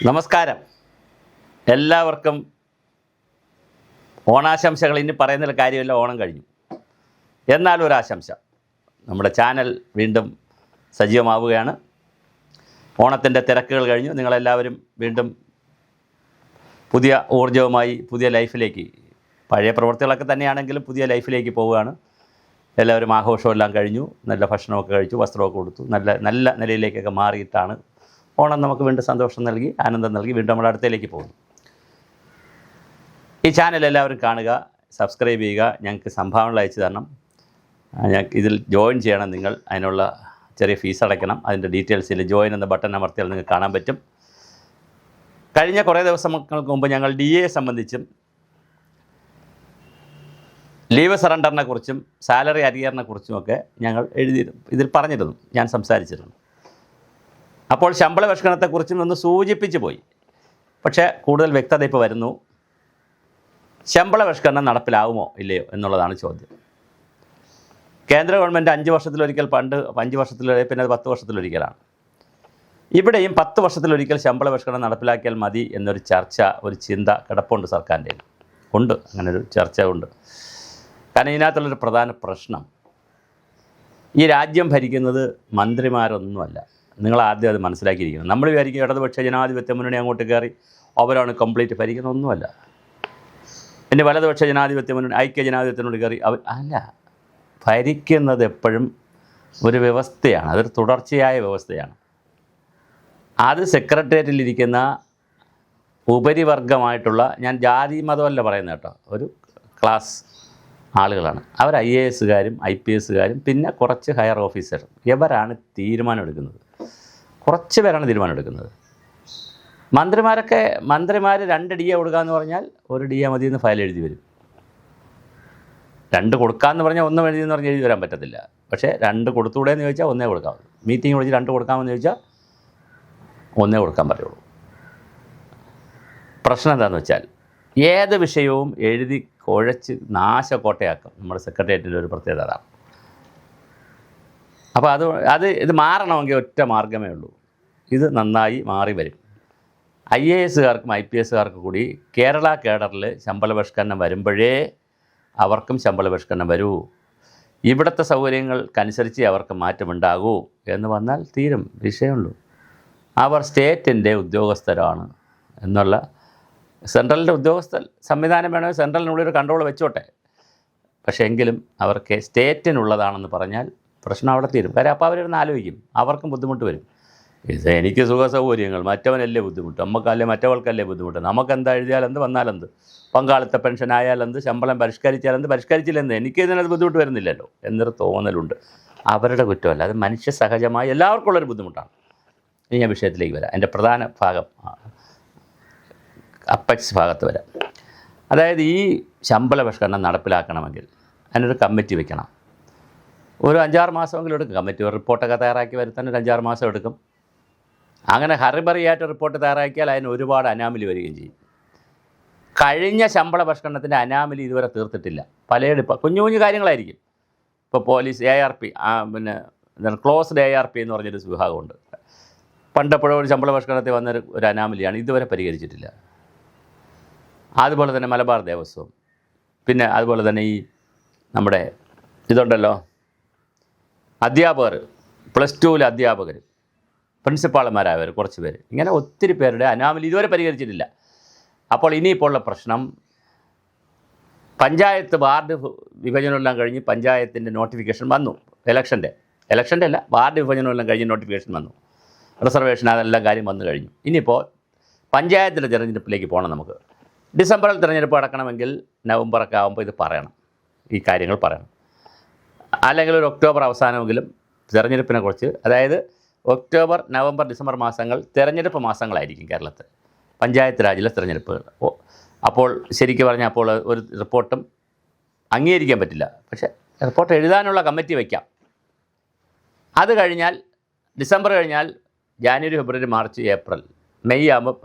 നമസ്കാരം. എല്ലാവർക്കും ഓണാശംസകൾ. ഇനി പറയുന്നൊരു കാര്യമില്ല, ഓണം കഴിഞ്ഞു. എന്നാലും ഒരു ആശംസ, നമ്മുടെ ചാനൽ വീണ്ടും സജീവമാവുകയാണ്. ഓണത്തിൻ്റെ തിരക്കുകൾ കഴിഞ്ഞു. നിങ്ങളെല്ലാവരും വീണ്ടും പുതിയ ഊർജ്ജവുമായി പുതിയ ലൈഫിലേക്ക്, പഴയ പ്രവൃത്തികളൊക്കെ തന്നെയാണെങ്കിലും പുതിയ ലൈഫിലേക്ക് പോവുകയാണ്. എല്ലാവരും ആഘോഷമെല്ലാം കഴിഞ്ഞു, നല്ല ഭക്ഷണമൊക്കെ കഴിച്ചു, വസ്ത്രമൊക്കെ കൊടുത്തു, നല്ല നിലയിലേക്കൊക്കെ മാറിയിട്ടാണ് ഓണം നമുക്ക് വീണ്ടും സന്തോഷം നൽകി, ആനന്ദം നൽകി വീണ്ടും നമ്മുടെ അടുത്തേക്ക് പോകുന്നു. ഈ ചാനൽ എല്ലാവരും കാണുക, സബ്സ്ക്രൈബ് ചെയ്യുക, ഞങ്ങൾക്ക് സംഭാവനകൾ അയച്ചു തരണം. ഇതിൽ ജോയിൻ ചെയ്യണം. നിങ്ങൾ അതിനുള്ള ചെറിയ ഫീസ് അടയ്ക്കണം. അതിൻ്റെ ഡീറ്റെയിൽസിൽ ജോയിൻ എന്ന ബട്ടൺ അമർത്തിയാൽ നിങ്ങൾക്ക് കാണാൻ പറ്റും. കഴിഞ്ഞ കുറേ ദിവസങ്ങൾക്ക് മുമ്പ് ഞങ്ങൾ DA സംബന്ധിച്ചും ലീവ് സറണ്ടറിനെ കുറിച്ചും സാലറി അരിയറിനെ കുറിച്ചുമൊക്കെ ഞങ്ങൾ ഇതിൽ പറഞ്ഞിരുന്നു, ഞാൻ സംസാരിച്ചിരുന്നു. അപ്പോൾ ശമ്പള പരിഷ്കരണത്തെക്കുറിച്ചും ഒന്ന് സൂചിപ്പിച്ച് പോയി. പക്ഷേ കൂടുതൽ വ്യക്തത ഇപ്പോൾ വരുന്നു. ശമ്പള പരിഷ്കരണം നടപ്പിലാവുമോ ഇല്ലയോ എന്നുള്ളതാണ് ചോദ്യം. കേന്ദ്ര ഗവൺമെൻറ് 5 വർഷത്തിലൊരിക്കൽ, പണ്ട് 5 വർഷത്തിലൊരിക്കൽ, പിന്നെ അത് 10 വർഷത്തിലൊരിക്കലാണ്. ഇവിടെയും 10 വർഷത്തിലൊരിക്കൽ ശമ്പള പരിഷ്കരണം നടപ്പിലാക്കിയാൽ മതി എന്നൊരു ചർച്ച, ഒരു ചിന്ത കിടപ്പുണ്ട് സർക്കാരിൻ്റെ ഉണ്ട്. അങ്ങനൊരു ചർച്ച ഉണ്ട്. കാരണം ഇതിനകത്തുള്ളൊരു പ്രധാന പ്രശ്നം, ഈ രാജ്യം ഭരിക്കുന്നത് മന്ത്രിമാരൊന്നുമല്ല. നിങ്ങൾ ആദ്യം അത് മനസ്സിലാക്കിയിരിക്കണം. നമ്മൾ വിചാരിക്കും ഇടതുപക്ഷ ജനാധിപത്യ മുന്നണി അങ്ങോട്ട് കയറി അവരാണ് കംപ്ലീറ്റ് ഭരിക്കുന്നതൊന്നുമല്ല. പിന്നെ വലതുപക്ഷ ജനാധിപത്യ മുന്നണി, ഐക്യ ജനാധിപത്യത്തിനോട് കയറി അല്ല. ഭരിക്കുന്നത് എപ്പോഴും ഒരു വ്യവസ്ഥയാണ്, അതൊരു തുടർച്ചയായ വ്യവസ്ഥയാണ്. അത് സെക്രട്ടേറിയറ്റിലിരിക്കുന്ന ഉപരിവർഗമായിട്ടുള്ള, ഞാൻ ജാതി മതമല്ല പറയുന്നത് കേട്ടോ, ഒരു ക്ലാസ് ആളുകളാണ്. അവർ IAS-കാരും IPS-കാരും പിന്നെ കുറച്ച് ഹയർ ഓഫീസർ, ഇവരാണ് തീരുമാനം എടുക്കുന്നത്. കുറച്ച് പേരാണ് തീരുമാനം എടുക്കുന്നത്. മന്ത്രിമാർ 2 DA കൊടുക്കാമെന്ന് പറഞ്ഞാൽ 1 DA മതിയെന്ന് ഫയൽ എഴുതി വരും. 2 കൊടുക്കാമെന്ന് പറഞ്ഞാൽ 1 എഴുതിയെന്ന് പറഞ്ഞാൽ എഴുതി വരാൻ പറ്റത്തില്ല. പക്ഷേ 2 കൊടുത്തുകൂടെയെന്ന് ചോദിച്ചാൽ 1 കൊടുക്കാവുള്ളൂ. മീറ്റിംഗ് വിളിച്ച് 2 കൊടുക്കാമെന്ന് ചോദിച്ചാൽ 1 കൊടുക്കാൻ പറയുള്ളൂ. പ്രശ്നം എന്താണെന്ന് വെച്ചാൽ ഏത് വിഷയവും എഴുതി കുഴച്ച് നാശക്കോട്ടയാക്കും നമ്മുടെ സെക്രട്ടേറിയറ്റിൻ്റെ ഒരു പ്രത്യേകത അതാണ്. അപ്പോൾ ഇത് മാറണമെങ്കിൽ ഒറ്റ മാർഗ്ഗമേ ഉള്ളൂ. ഇത് നന്നായി മാറി വരും. IAS-കാർക്കും IPS-കാർക്കും കൂടി കേരള കേഡറിൽ ശമ്പള പരിഷ്കരണം വരുമ്പോഴേ അവർക്കും ശമ്പള പരിഷ്കരണം വരൂ. ഇവിടുത്തെ സൗകര്യങ്ങൾക്കനുസരിച്ച് അവർക്ക് മാറ്റമുണ്ടാകൂ എന്ന് വന്നാൽ തീരും വിഷയമുള്ളൂ. അവർ സ്റ്റേറ്റിൻ്റെ ഉദ്യോഗസ്ഥരാണ് എന്നുള്ള, സെൻട്രലിൻ്റെ ഉദ്യോഗസ്ഥ സംവിധാനം വേണമെങ്കിൽ സെൻട്രലിനുള്ളിൽ ഒരു കൺട്രോൾ വെച്ചോട്ടെ. പക്ഷേ എങ്കിലും അവർക്ക് സ്റ്റേറ്റിനുള്ളതാണെന്ന് പറഞ്ഞാൽ പ്രശ്നം അവിടെ തീരും. കാര്യം അപ്പോൾ അവരൊന്ന് ആലോചിക്കും, അവർക്കും ബുദ്ധിമുട്ട് വരും. ഇത് എനിക്ക് സുഖ സൗകര്യങ്ങൾ, മറ്റവനല്ലേ ബുദ്ധിമുട്ട്, നമുക്കല്ലേ മറ്റവൾക്കല്ലേ ബുദ്ധിമുട്ട്, നമുക്കെന്താ എഴുതിയാലെന്ത് വന്നാലെന്ത്, പങ്കാളിത്ത പെൻഷൻ ആയാലെന്ത്, ശമ്പളം പരിഷ്കരിച്ചാലെന്ത്, പരിഷ്കരിച്ചില്ലെന്ത്, എനിക്കിതിനകത്ത് ബുദ്ധിമുട്ട് വരുന്നില്ലല്ലോ എന്നൊരു തോന്നലുണ്ട്. അവരുടെ കുറ്റമല്ല, അത് മനുഷ്യ സഹജമായി എല്ലാവർക്കും ഉള്ളൊരു ബുദ്ധിമുട്ടാണ്. ഇനി ഞാൻ വിഷയത്തിലേക്ക് വരാം. എൻ്റെ പ്രധാന ഭാഗം അപ്പെക്സ് ഭാഗത്ത് വരാം. അതായത് ഈ ശമ്പള പരിഷ്കരണം നടപ്പിലാക്കണമെങ്കിൽ അതിനൊരു കമ്മിറ്റി വെക്കണം. ഒരു 5-6 മാസമെങ്കിലും എടുക്കും. കമ്മിറ്റി ഒരു റിപ്പോർട്ടൊക്കെ തയ്യാറാക്കി വരുത്താൻ ഒരു 5-6 മാസം എടുക്കും. അങ്ങനെ ഹറിബറിയായിട്ട് റിപ്പോർട്ട് തയ്യാറാക്കിയാൽ അതിന് ഒരുപാട് അനാമലി വരികയും ചെയ്യും. കഴിഞ്ഞ ശമ്പള പരിഷ്കരണത്തിൻ്റെ അനാമലി ഇതുവരെ തീർത്തിട്ടില്ല. പലയിടം കുഞ്ഞു കുഞ്ഞു കാര്യങ്ങളായിരിക്കും. ഇപ്പോൾ പോലീസ് ARP, പിന്നെ ക്ലോസ്ഡ് ARP എന്ന് പറഞ്ഞൊരു വിഭാഗമുണ്ട്. പണ്ടെപ്പോഴും ഒരു ശമ്പള പരിഷ്കരണത്തിൽ വന്നൊരു അനാമലിയാണ്, ഇതുവരെ പരിഹരിച്ചിട്ടില്ല. അതുപോലെ തന്നെ മലബാർ ദേവസ്വം, പിന്നെ അതുപോലെ തന്നെ ഈ നമ്മുടെ ഇതുണ്ടല്ലോ അധ്യാപകർ, +2 അധ്യാപകർ, പ്രിൻസിപ്പാൾമാരായവർ കുറച്ച് പേര്, ഇങ്ങനെ ഒത്തിരി പേരുടെ അനാമലി ഇതുവരെ പരിഹരിച്ചിട്ടില്ല. അപ്പോൾ ഇനിയിപ്പോൾ ഉള്ള പ്രശ്നം, പഞ്ചായത്ത് വാർഡ് വിഭജനമെല്ലാം കഴിഞ്ഞ് പഞ്ചായത്തിൻ്റെ നോട്ടിഫിക്കേഷൻ വന്നു. ഇലക്ഷൻ്റെ അല്ല, വാർഡ് വിഭജനമെല്ലാം കഴിഞ്ഞ് നോട്ടിഫിക്കേഷൻ വന്നു. റിസർവേഷൻ അതെല്ലാം കാര്യം വന്നു കഴിഞ്ഞു. ഇനിയിപ്പോൾ പഞ്ചായത്തിൻ്റെ തിരഞ്ഞെടുപ്പിലേക്ക് പോകണം. നമുക്ക് ഡിസംബറിൽ തിരഞ്ഞെടുപ്പ് നടക്കണമെങ്കിൽ നവംബറൊക്കെ ആകുമ്പോൾ ഇത് പറയണം, ഈ കാര്യങ്ങൾ പറയണം. അല്ലെങ്കിൽ ഒരു ഒക്ടോബർ അവസാനമെങ്കിലും തിരഞ്ഞെടുപ്പിനെക്കുറിച്ച്, അതായത് ഒക്ടോബർ, നവംബർ, ഡിസംബർ മാസങ്ങൾ തിരഞ്ഞെടുപ്പ് മാസങ്ങളായിരിക്കും കേരളത്തിൽ, പഞ്ചായത്ത് രാജിലെ തിരഞ്ഞെടുപ്പുകൾ. അപ്പോൾ ശരിക്കും പറഞ്ഞാൽ അപ്പോൾ ഒരു റിപ്പോർട്ടും അംഗീകരിക്കാൻ പറ്റില്ല. പക്ഷേ റിപ്പോർട്ട് എഴുതാനുള്ള കമ്മിറ്റി വയ്ക്കാം. അത് കഴിഞ്ഞാൽ ഡിസംബർ കഴിഞ്ഞാൽ ജാനുവരി, ഫെബ്രുവരി, മാർച്ച്, ഏപ്രിൽ, മെയ് ആകുമ്പോൾ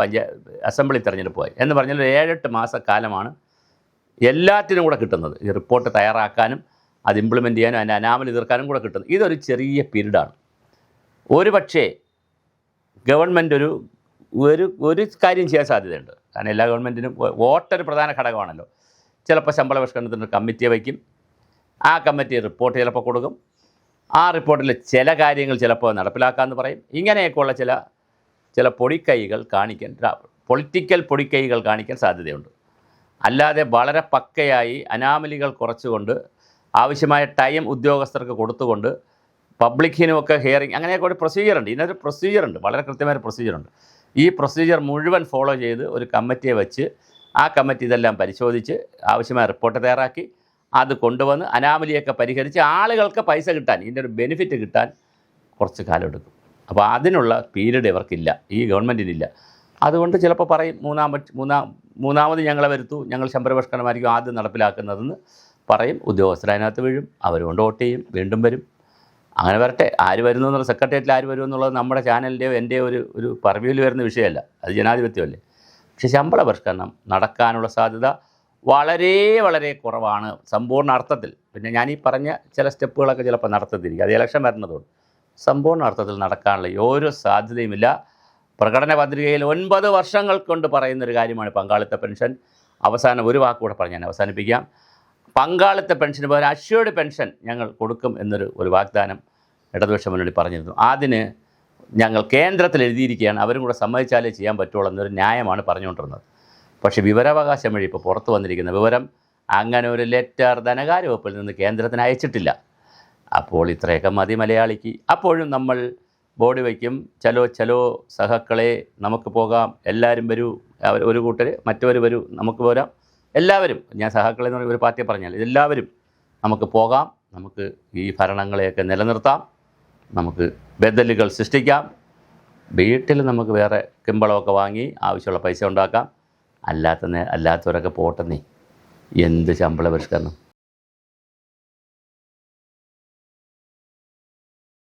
അസംബ്ലി തിരഞ്ഞെടുപ്പ് എന്ന് പറഞ്ഞാൽ 7-8 മാസക്കാലമാണ് എല്ലാറ്റിനും കൂടെ കിട്ടുന്നത്. ഈ റിപ്പോർട്ട് തയ്യാറാക്കാനും അത് ഇംപ്ലിമെൻറ്റ് ചെയ്യാനും അതിൻ്റെ അനാമലി തീർക്കാനും കൂടെ കിട്ടുന്നത്. ഇതൊരു ചെറിയ പീരീഡാണ്. ഒരു പക്ഷേ ഗവൺമെൻറ് ഒരു ഒരു കാര്യം ചെയ്യാൻ സാധ്യതയുണ്ട്. കാരണം എല്ലാ ഗവൺമെൻറ്റിനും വോട്ടൊരു പ്രധാന ഘടകമാണല്ലോ. ചിലപ്പോൾ ശമ്പള പരിഷ്കരണത്തിന് കമ്മിറ്റിയെ വയ്ക്കും, ആ കമ്മിറ്റി റിപ്പോർട്ട് ചിലപ്പോൾ കൊടുക്കും, ആ റിപ്പോർട്ടിൽ ചില കാര്യങ്ങൾ ചിലപ്പോൾ നടപ്പിലാക്കാമെന്ന് പറയും. ഇങ്ങനെയൊക്കെയുള്ള ചില പൊടിക്കൈകൾ കാണിക്കാൻ, പൊളിറ്റിക്കൽ പൊടിക്കൈകൾ കാണിക്കാൻ സാധ്യതയുണ്ട്. അല്ലാതെ വളരെ പക്കയായി അനാമലികൾ കുറച്ചുകൊണ്ട് ആവശ്യമായ ടൈം ഉദ്യോഗസ്ഥർക്ക് കൊടുത്തുകൊണ്ട് പബ്ലിക്കിനുമൊക്കെ ഹിയറിങ് അങ്ങനെയൊക്കെ ഒരു പ്രൊസീജിയറുണ്ട്. ഇതിനൊരു പ്രൊസീജിയറുണ്ട്, വളരെ കൃത്യമായ പ്രൊസീജിയറുണ്ട്. ഈ പ്രൊസീജിയർ മുഴുവൻ ഫോളോ ചെയ്ത് ഒരു കമ്മിറ്റിയെ വെച്ച് ആ കമ്മിറ്റി ഇതെല്ലാം പരിശോധിച്ച് ആവശ്യമായ റിപ്പോർട്ട് തയ്യാറാക്കി അത് കൊണ്ടുവന്ന് അനാമലിയൊക്കെ പരിഹരിച്ച് ആളുകൾക്ക് പൈസ കിട്ടാൻ, ഇതിൻ്റെ ഒരു ബെനിഫിറ്റ് കിട്ടാൻ കുറച്ച് കാലം എടുക്കും. അപ്പോൾ അതിനുള്ള പീരീഡ് ഇവർക്കില്ല, ഈ ഗവൺമെൻറ്റിനില്ല. അതുകൊണ്ട് ചിലപ്പോൾ പറയും മൂന്നാമത് ഞങ്ങളെ വരുത്തു, ഞങ്ങൾ ശമ്പളപരിഷ്കരണമായിരിക്കും ആദ്യം നടപ്പിലാക്കുന്നതെന്ന് പറയും. ഉദ്യോഗസ്ഥർ അതിനകത്ത് വീഴും, അവരുകൊണ്ട് വോട്ട് ചെയ്യും, വീണ്ടും വരും. അങ്ങനെ വരട്ടെ. ആര് വരുന്നു എന്നുള്ള, സെക്രട്ടേറിയറ്റിൽ ആര് വരുന്നു എന്നുള്ളത് നമ്മുടെ ചാനലിൻ്റെയോ എൻ്റെയോ ഒരു പർവ്യൂവിൽ വരുന്ന വിഷയമല്ല, അത് ജനാധിപത്യമല്ലേ. പക്ഷേ ശമ്പള പരിഷ്കരണം നടക്കാനുള്ള സാധ്യത വളരെ വളരെ കുറവാണ് സമ്പൂർണ്ണ അർത്ഥത്തിൽ. പിന്നെ ഞാനീ പറഞ്ഞ ചില സ്റ്റെപ്പുകളൊക്കെ ചിലപ്പോൾ നടത്തത്തിരിക്കും, അത് ഇലക്ഷൻ വരുന്നതുകൊണ്ട്. സമ്പൂർണ്ണ അർത്ഥത്തിൽ നടക്കാനുള്ള ഒരു സാധ്യതയുമില്ല. പ്രകടന പത്രികയിൽ 9 വർഷങ്ങൾ കൊണ്ട് പറയുന്നൊരു കാര്യമാണ് പങ്കാളിത്ത പെൻഷൻ. അവസാനം ഒരു വാക്കുകൂടെ പറഞ്ഞ് ഞാൻ അവസാനിപ്പിക്കാം. പങ്കാളിത്ത പെൻഷന് പകരം അഷ്വേർഡ് പെൻഷൻ ഞങ്ങൾ കൊടുക്കും എന്നൊരു വാഗ്ദാനം ഇടതുപക്ഷ മുന്നണി പറഞ്ഞിരുന്നു. അതിന് ഞങ്ങൾ കേന്ദ്രത്തിൽ എഴുതിയിരിക്കുകയാണ്, അവരും കൂടെ സമ്മതിച്ചാലേ ചെയ്യാൻ പറ്റുള്ളൂ എന്നൊരു ന്യായമാണ് പറഞ്ഞുകൊണ്ടിരുന്നത്. പക്ഷേ വിവരാവകാശം വഴി ഇപ്പോൾ പുറത്തു വന്നിരിക്കുന്ന വിവരം, അങ്ങനെ ഒരു ലെറ്റർ ധനകാര്യ വകുപ്പിൽ നിന്ന് കേന്ദ്രത്തിന് അയച്ചിട്ടില്ല. അപ്പോൾ ഇത്രയൊക്കെ മതി മലയാളിക്ക്. അപ്പോഴും നമ്മൾ ബോർഡ് വയ്ക്കും, ചലോ സഹക്കളെ നമുക്ക് പോകാം, എല്ലാവരും വരൂ, ഒരു കൂട്ടർ മറ്റവർ വരൂ, നമുക്ക് പോരാം, എല്ലാവരും. ഞാൻ സഹക്കളെ എന്ന് പറഞ്ഞ ഒരു പാർട്ടിയെ പറഞ്ഞാൽ എല്ലാവരും നമുക്ക് പോകാം, നമുക്ക് ഈ ഭരണങ്ങളെയൊക്കെ നിലനിർത്താം, നമുക്ക് ബദലുകൾ സൃഷ്ടിക്കാം, വീട്ടിൽ നമുക്ക് വേറെ കിമ്പളമൊക്കെ വാങ്ങി ആവശ്യമുള്ള പൈസ ഉണ്ടാക്കാം. അല്ലാത്തവരൊക്കെ പോട്ടെന്നേ, എന്ത് ശമ്പള പരിഷ്കരണം.